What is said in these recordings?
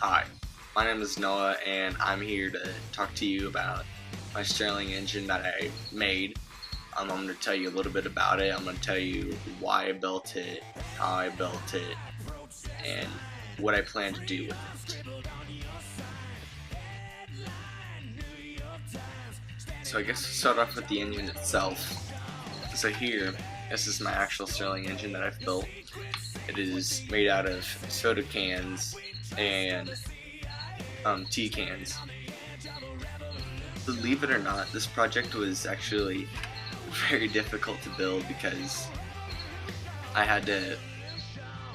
Hi, my name is Noah and I'm here to talk to you about my Stirling engine that I made. I'm going to tell you a little bit about it. I'm going to tell you why I built it, how I built it, and what I plan to do with it. So I guess we'll start off with the engine itself. So here, this is my actual Stirling engine that I've built. It is made out of soda cans and tea cans. Believe it or not, this project was actually very difficult to build because I had to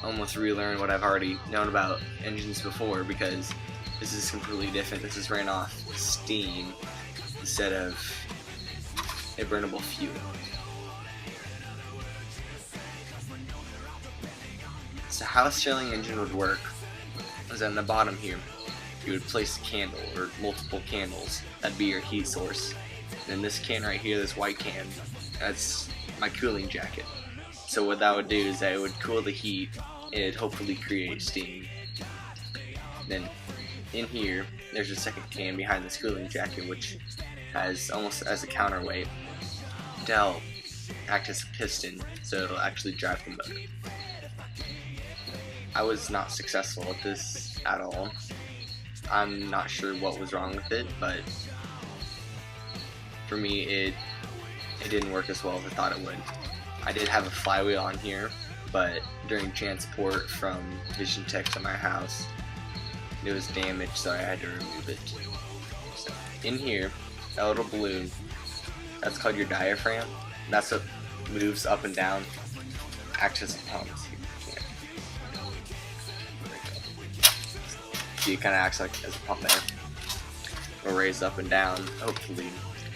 almost relearn what I've already known about engines before, because this is completely different. This is ran off steam instead of a burnable fuel. So how a Stirling engine would work is on the bottom here, you would place a candle or multiple candles. That'd be your heat source. And then this can right here, this white can, that's my cooling jacket. So what that would do is that it would cool the heat and it'd hopefully create steam. Then in here, there's a second can behind this cooling jacket, which has almost as a counterweight to help act as a piston, so it'll actually drive the motor. I was not successful at this at all. I'm not sure what was wrong with it, but for me it didn't work as well as I thought it would. I did have a flywheel on here, but during transport from Vision Tek to my house, it was damaged, so I had to remove it. So in here, that little balloon, that's called your diaphragm. That's what moves up and down, acts as a pump. See, it kind of acts like as a pump there. It'll raise up and down, hopefully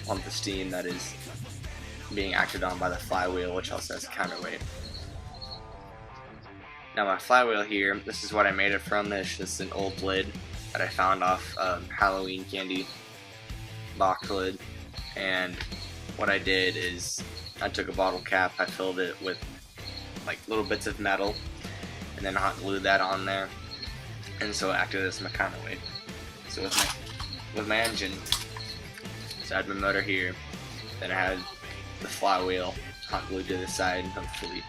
pump the steam that is being acted on by the flywheel, which also has a counterweight. Now my flywheel here, this is what I made it from. This is an old lid that I found off Halloween candy box lid. And what I did is I took a bottle cap, I filled it with like little bits of metal, and then hot glued that on there. And so it acted as my counterweight. So with my engine, so I had my motor here, then I had the flywheel hot glued to the side, and hopefully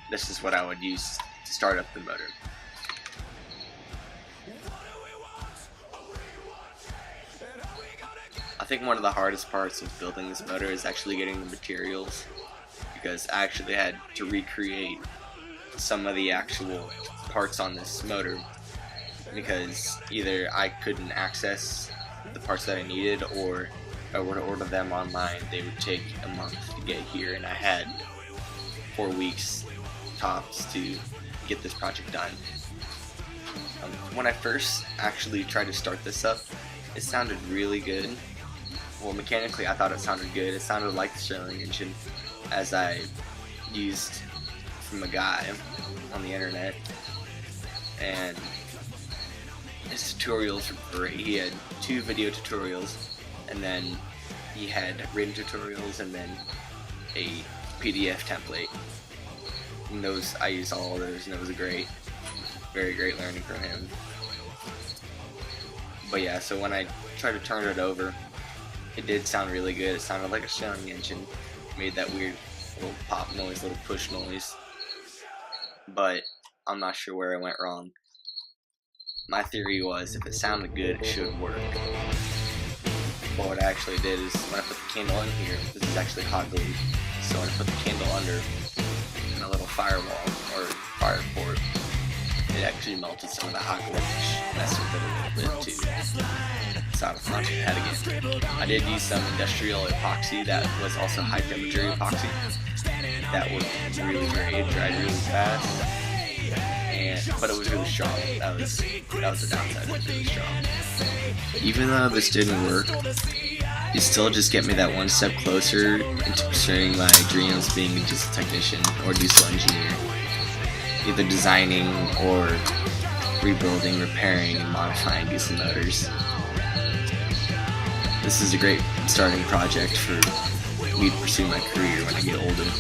this is what I would use to start up the motor. I think one of the hardest parts of building this motor is actually getting the materials, because I actually had to recreate some of the actual parts on this motor, because either I couldn't access the parts that I needed, or if I were to order them online, they would take a month to get here, and I had 4 weeks tops to get this project done. When I first actually tried to start this up, it sounded really good. Well, mechanically I thought it sounded good. It sounded like the Stirling engine as I used from a guy on the internet, and his tutorials were great. He had 2 video tutorials, and then he had written tutorials, and then a PDF template. And those, I used all of those, and it was a very great learning from him. But yeah, so when I tried to turn it over, it did sound really good. It sounded like a Stirling engine. It made that weird little pop noise, little push noise. But I'm not sure where I went wrong. My theory was, if it sounded good, it should work. But what I actually did is, when I put the candle in here, this is actually hot glued. So when I put the candle under in a little firewall or fire port, it actually melted some of the hot glue, which messed with it a little bit too. So I was launching ahead again. I did use some industrial epoxy that was also high temperature epoxy. That was really great. It dried really fast. But it was really strong. That was the downside. It was really strong. Even though this didn't work, it still just get me that one step closer into pursuing my dreams, being a diesel technician or diesel engineer, either designing or rebuilding, repairing, and modifying diesel motors. This is a great starting project for me to pursue my career when I get older.